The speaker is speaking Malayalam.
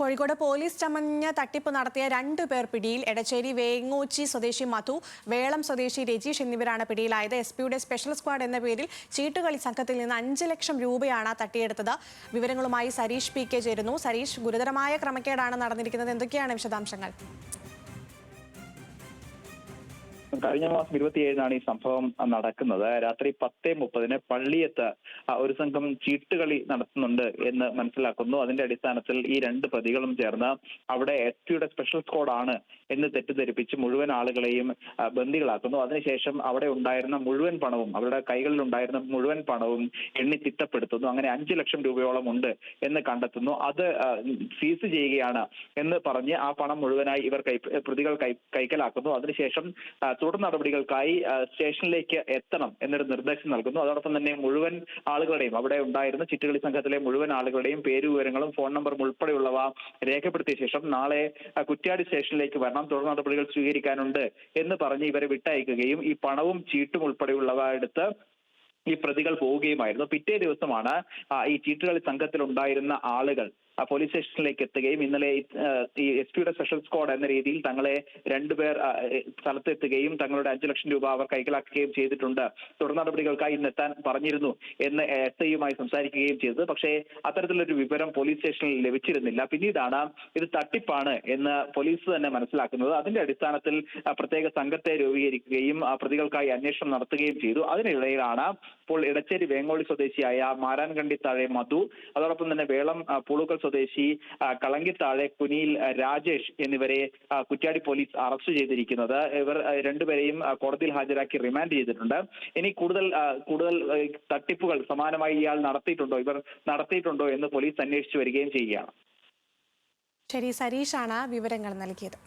കോഴിക്കോട് പോലീസ് ചമഞ്ഞ തട്ടിപ്പ് നടത്തിയ 2 പേർ പിടിയിൽ. എടച്ചേരി വേങ്ങോച്ചി സ്വദേശി മധു, വേളം സ്വദേശി രജീഷ് എന്നിവരാണ് പിടിയിലായത്. എസ്പിയുടെ സ്പെഷ്യൽ സ്ക്വാഡ് എന്ന പേരിൽ ചീട്ടുകളി സംഘത്തിൽ നിന്ന് 5 ലക്ഷം രൂപയാണ് തട്ടിയെടുത്തത്. വിവരങ്ങളുമായി സരീഷ് പി കെ ചേരുന്നു. സരീഷ്, ഗുരുതരമായ ക്രമക്കേടാണ് നടന്നിരിക്കുന്നത്. എന്തൊക്കെയാണ് വിശദാംശങ്ങൾ? കഴിഞ്ഞ മാസം 27-നാണ് ഈ സംഭവം നടക്കുന്നത്. രാത്രി 10:30 പള്ളിയത്ത് ഒരു സംഘം ചീട്ടുകളി നടത്തുന്നുണ്ട് എന്ന് മനസ്സിലാക്കുന്നു. അതിന്റെ അടിസ്ഥാനത്തിൽ ഈ 2 പ്രതികളും ചേർന്ന് അവിടെ എസ്പിയുടെ സ്പെഷ്യൽ സ്ക്വാഡാണ് എന്ന് തെറ്റിദ്ധരിപ്പിച്ച് മുഴുവൻ ആളുകളെയും ബന്ദികളാക്കുന്നു. അതിനുശേഷം അവിടെ ഉണ്ടായിരുന്ന മുഴുവൻ പണവും, അവരുടെ കൈകളിൽ ഉണ്ടായിരുന്ന മുഴുവൻ പണവും എണ്ണി തിട്ടപ്പെടുത്തുന്നു. അങ്ങനെ 5 ലക്ഷം രൂപയോളം ഉണ്ട് എന്ന് കണ്ടെത്തുന്നു. അത് സീസ് ചെയ്യുകയാണ് എന്ന് പറഞ്ഞ് ആ പണം മുഴുവനായി പ്രതികൾ കൈക്കലാക്കുന്നു. അതിനുശേഷം തുടർ നടപടികൾക്കായി സ്റ്റേഷനിലേക്ക് എത്തണം എന്നൊരു നിർദ്ദേശം നൽകുന്നു. അതോടൊപ്പം തന്നെ മുഴുവൻ ആളുകളുടെയും, അവിടെ ഉണ്ടായിരുന്ന ചിട്ടുകളി സംഘത്തിലെ മുഴുവൻ ആളുകളുടെയും പേരുവിവരങ്ങളും ഫോൺ നമ്പറും ഉൾപ്പെടെയുള്ളവ രേഖപ്പെടുത്തിയ ശേഷം നാളെ കുറ്റ്യാടി സ്റ്റേഷനിലേക്ക് വരണം, തുടർ നടപടികൾ സ്വീകരിക്കാനുണ്ട് എന്ന് പറഞ്ഞ് ഇവരെ വിട്ടയക്കുകയും ഈ പണവും ചീട്ടും ഉൾപ്പെടെയുള്ളവ എടുത്ത് ഈ പ്രതികൾ പോവുകയുമായിരുന്നു. പിറ്റേ ദിവസമാണ് ഈ ചീട്ടുകളി സംഘത്തിൽ ഉണ്ടായിരുന്ന ആളുകൾ പോലീസ് സ്റ്റേഷനിലേക്ക് എത്തുകയും ഇന്നലെ ഈ എസ്പിയുടെ സ്പെഷ്യൽ സ്ക്വാഡ് എന്ന രീതിയിൽ തങ്ങളെ 2 പേർ സ്ഥലത്തെത്തുകയും തങ്ങളുടെ 5 ലക്ഷം രൂപ അവർ കൈക്കലാക്കുകയും ചെയ്തിട്ടുണ്ട്, തുടർ നടപടികൾക്കായി ഇന്ന് എത്താൻ പറഞ്ഞിരുന്നു എന്ന് എസ്ഐയുമായി സംസാരിക്കുകയും ചെയ്തത്. പക്ഷേ അത്തരത്തിലൊരു വിവരം പോലീസ് സ്റ്റേഷനിൽ ലഭിച്ചിരുന്നില്ല. പിന്നീടാണ് ഇത് തട്ടിപ്പാണ് എന്ന് പോലീസ് തന്നെ മനസ്സിലാക്കുന്നത്. അതിന്റെ അടിസ്ഥാനത്തിൽ പ്രത്യേക സംഘത്തെ രൂപീകരിക്കുകയും പ്രതികൾക്കായി അന്വേഷണം നടത്തുകയും ചെയ്തു. അതിനിടയിലാണ് ഇപ്പോൾ ഇടച്ചേരി വേങ്ങോളി സ്വദേശിയായ മാരാൻകണ്ടിത്താഴെ മധു, അതോടൊപ്പം തന്നെ വേളം പുളുക്കൽ സ്വദേശി കളങ്കിത്താഴെ കുനിയിൽ രാജേഷ് എന്നിവരെ കുറ്റ്യാടി പോലീസ് അറസ്റ്റ് ചെയ്തിരിക്കുന്നത്. ഇവർ 2 പേരെയും കോടതിയിൽ ഹാജരാക്കി റിമാൻഡ് ചെയ്തിട്ടുണ്ട്. ഇനി കൂടുതൽ തട്ടിപ്പുകൾ സമാനമായി ഇയാൾ ഇവർ നടത്തിയിട്ടുണ്ടോ എന്ന് പോലീസ് അന്വേഷിച്ചു വരികയും ചെയ്യുകയാണ്. ശരി, സരീഷാണ് വിവരങ്ങൾ നൽകിയത്.